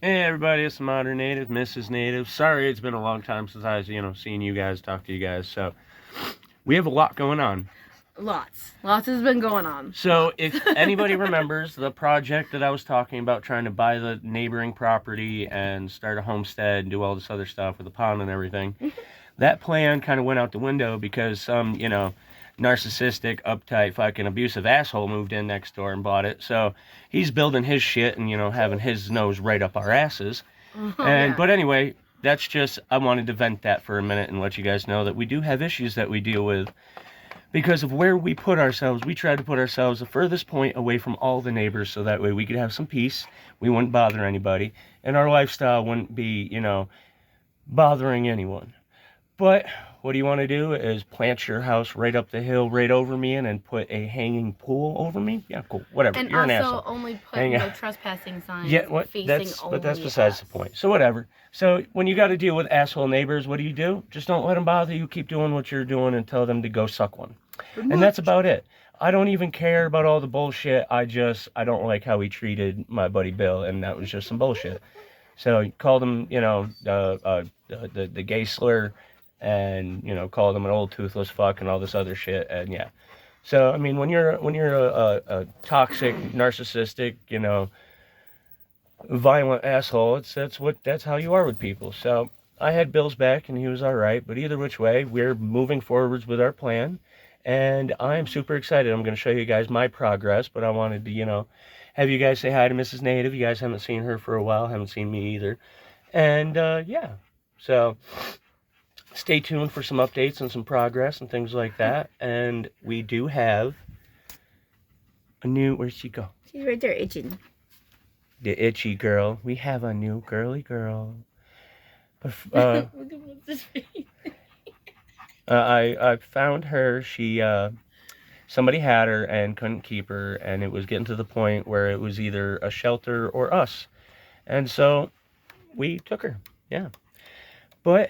Hey everybody, it's the Modern Native, Mrs. Native. Sorry it's been a long time since I was, seen you guys, talk to you guys. So we have a lot going on. Lots has been going on. So if anybody remembers the project that I was talking about, trying to buy the neighboring property and start a homestead and do all this other stuff with the pond and everything, that plan kind of went out the window because some, narcissistic, uptight, fucking abusive asshole moved in next door and bought it. So he's building his shit and, having his nose right up our asses. But anyway, that's just, I wanted to vent that for a minute and let you guys know that we do have issues that we deal with because of where we put ourselves. We try to put ourselves the furthest point away from all the neighbors so that way we could have some peace. We wouldn't bother anybody and our lifestyle wouldn't be, bothering anyone. But what do you want to do is plant your house right up the hill, right over me, and then put a hanging pool over me? Yeah, cool. Whatever. And you're an also asshole. only put no trespassing signs. Yeah, what? But that's besides the point. So whatever. So when you got to deal with asshole neighbors, what do? Just don't let them bother you. Keep doing what you're doing and tell them to go suck one. And that's about it. I don't even care about all the bullshit. I don't like how he treated my buddy Bill, and that was just some bullshit. So he called him, the gay slur, and called him an old toothless fuck and all this other shit. And yeah, so I mean, when you're a toxic, narcissistic, violent asshole, that's how you are with people. So I had Bill's back and he was all right, but either which way, we're moving forwards with our plan, and I'm super excited. I'm going to show you guys my progress, but I wanted to have you guys say hi to Mrs. Native. You guys haven't seen her for a while, haven't seen me either. And yeah, so stay tuned for some updates and some progress and things like that. And we do have a new, where'd she go? She's right there itching. The itchy girl. We have a new girly girl. I found her. Somebody had her and couldn't keep her, and it was getting to the point where it was either a shelter or us. And so we took her, yeah. But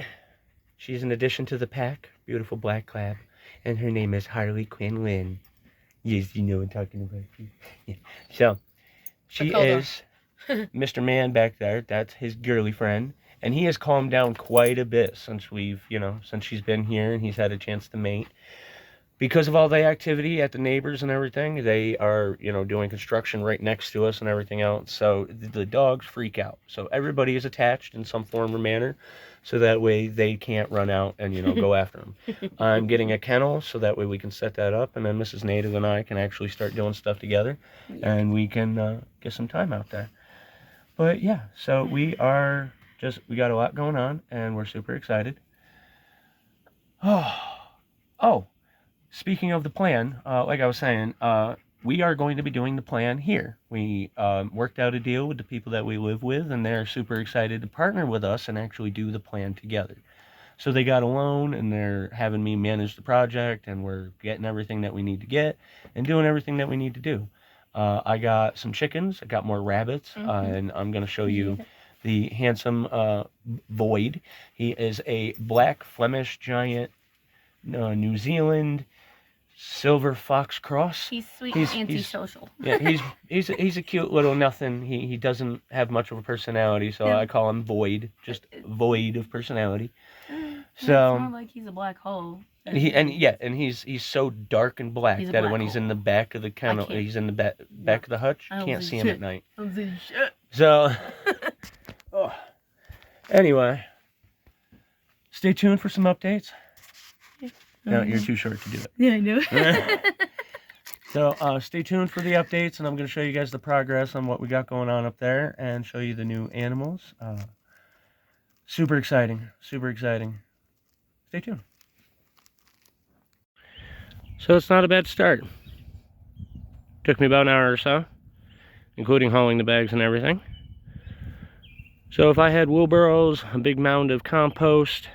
she's an addition to the pack, beautiful black lab, and her name is Harley Quinn Lynn. Yes, you know what I'm talking about. Yeah. So she is Mr. Man back there. That's his girly friend, and he has calmed down quite a bit since since she's been here and he's had a chance to mate. Because of all the activity at the neighbors and everything, they are, doing construction right next to us and everything else. So the dogs freak out. So everybody is attached in some form or manner, so that way they can't run out and, go after them. I'm getting a kennel, so that way we can set that up, and then Mrs. Native and I can actually start doing stuff together, and we can get some time out there. But yeah, so we got a lot going on, and we're super excited. Oh. Speaking of the plan, like I was saying, we are going to be doing the plan here. We worked out a deal with the people that we live with, and they're super excited to partner with us and actually do the plan together. So they got a loan, and they're having me manage the project, and we're getting everything that we need to get and doing everything that we need to do. I got some chickens, I got more rabbits, and I'm going to show you the handsome Void. He is a black Flemish giant New Zealand silver fox cross. He's sweet and antisocial. Yeah, he's a cute little nothing. He doesn't have much of a personality, so I call him Void, just void of personality. So it's more like he's a black hole. He's so dark and black that when he's in the back of the kennel, he's in the back of the hutch, you can't see him at night. So anyway, stay tuned for some updates. No, you're too short to do it. Yeah, I know. So stay tuned for the updates, and I'm going to show you guys the progress on what we got going on up there and show you the new animals. Super exciting. Super exciting. Stay tuned. So it's not a bad start. Took me about an hour or so, including hauling the bags and everything. So if I had wheelbarrows, a big mound of compost,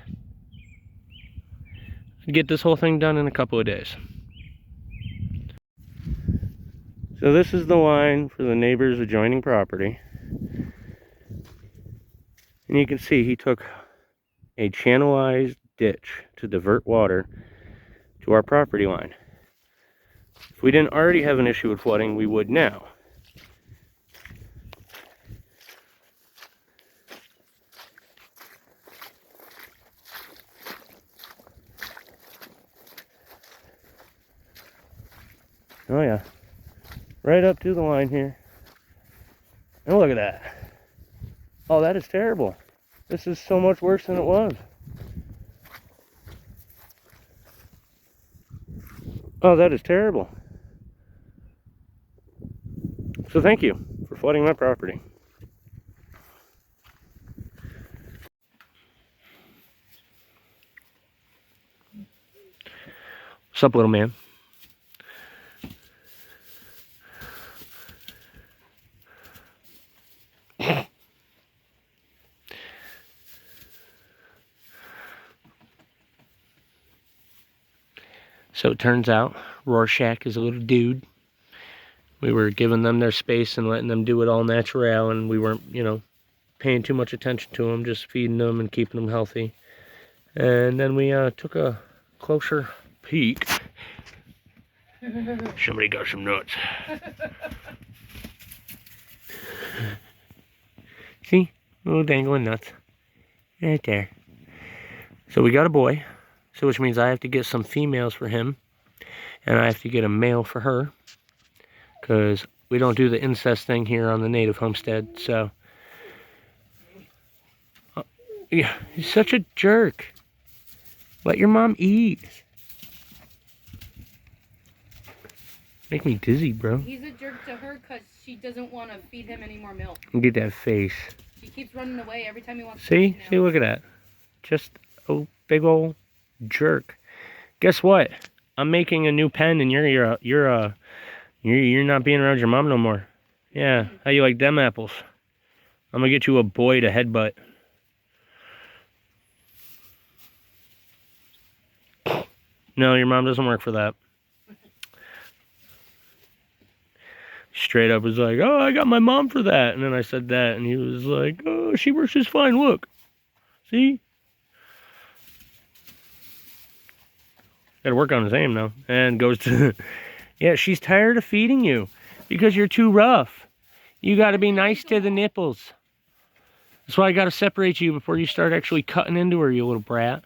get this whole thing done in a couple of days. So this is the line for the neighbor's adjoining property. And you can see he took a channelized ditch to divert water to our property line. If we didn't already have an issue with flooding, we would now. Oh yeah. Right up to the line here. And look at that. Oh, that is terrible. This is so much worse than it was. Oh, that is terrible. So thank you for flooding my property. What's up, little man? So it turns out Rorschach is a little dude. We were giving them their space and letting them do it all natural, and we weren't, you know, paying too much attention to them, just feeding them and keeping them healthy. And then we took a closer peek. Somebody got some nuts. See? Little dangling nuts. Right there. So we got a boy. So which means I have to get some females for him. And I have to get a male for her. Because we don't do the incest thing here on the native homestead. So. Yeah, he's such a jerk. Let your mom eat. Make me dizzy, bro. He's a jerk to her because she doesn't want to feed him any more milk. Get that face. She keeps running away every time he wants to. See? See, look at that. Just a big old jerk. Guess what? I'm making a new pen, and you're not being around your mom no more. Yeah, how you like them apples? I'm gonna get you a boy to headbutt. No, your mom doesn't work for that. Straight up was like, oh, I got my mom for that. And then I said that, and he was like, oh, she works just fine. Look. See? Got to work on his aim now. And goes to, yeah, she's tired of feeding you because you're too rough. You got to be nice to the nipples. That's why I got to separate you before you start actually cutting into her, you little brat.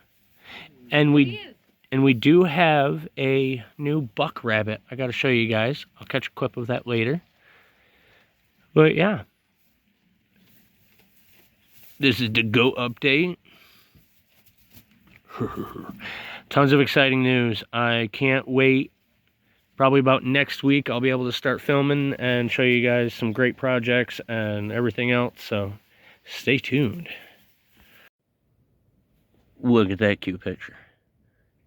And we do have a new buck rabbit. I got to show you guys. I'll catch a clip of that later. But yeah. This is the goat update. Tons of exciting news. I can't wait. Probably about next week I'll be able to start filming and show you guys some great projects and everything else. So stay tuned. Look at that cute picture.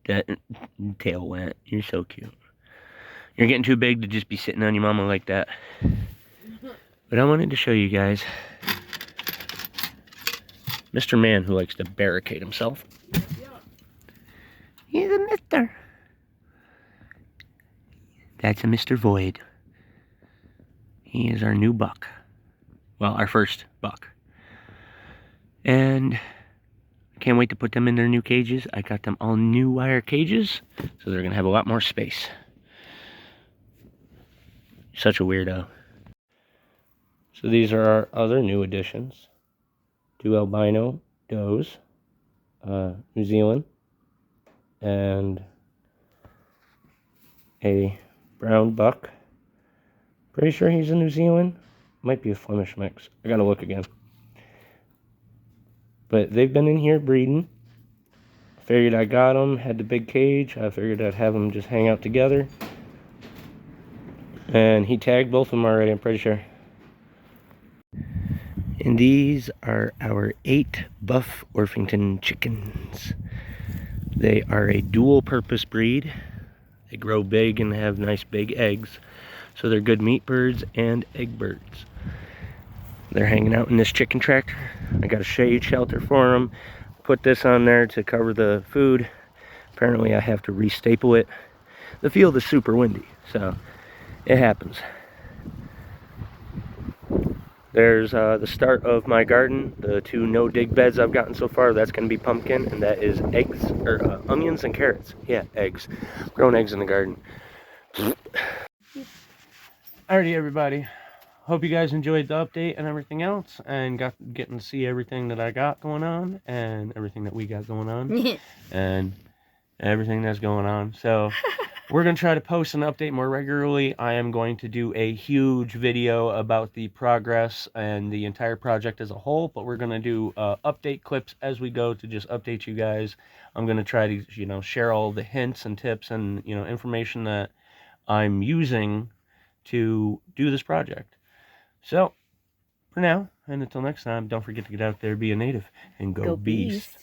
That tail went. You're so cute. You're getting too big to just be sitting on your mama like that. But I wanted to show you guys Mr. Man who likes to barricade himself. He's a mister. That's a Mr. Void. He is our new buck. Well, our first buck. And I can't wait to put them in their new cages. I got them all new wire cages, so they're going to have a lot more space. Such a weirdo. So these are our other new additions. 2 albino does, New Zealand, and a brown buck. Pretty sure he's in New Zealand. Might be a Flemish mix. I gotta look again. But they've been in here breeding. Figured I got them, had the big cage. I figured I'd have them just hang out together. And he tagged both of them already, I'm pretty sure. And these are our 8 Buff Orpington chickens. They are a dual purpose breed. They grow big and have nice big eggs. So they're good meat birds and egg birds. They're hanging out in this chicken tractor. I got a shade shelter for them. Put this on there to cover the food. Apparently I have to restaple it. The field is super windy, so it happens. There's the start of my garden. The 2 no-dig beds I've gotten so far, that's going to be pumpkin, and that is eggs, or onions and carrots. Yeah, eggs. Growing eggs in the garden. Alrighty, everybody. Hope you guys enjoyed the update and everything else, and getting to see everything that I got going on, and everything that we got going on, and everything that's going on. So, We're going to try to post and update more regularly. I am going to do a huge video about the progress and the entire project as a whole, but we're going to do update clips as we go to just update you guys. I'm going to try to, you know, share all the hints and tips and, you know, information that I'm using to do this project. So, for now, and until next time, don't forget to get out there, be a native, and go beast.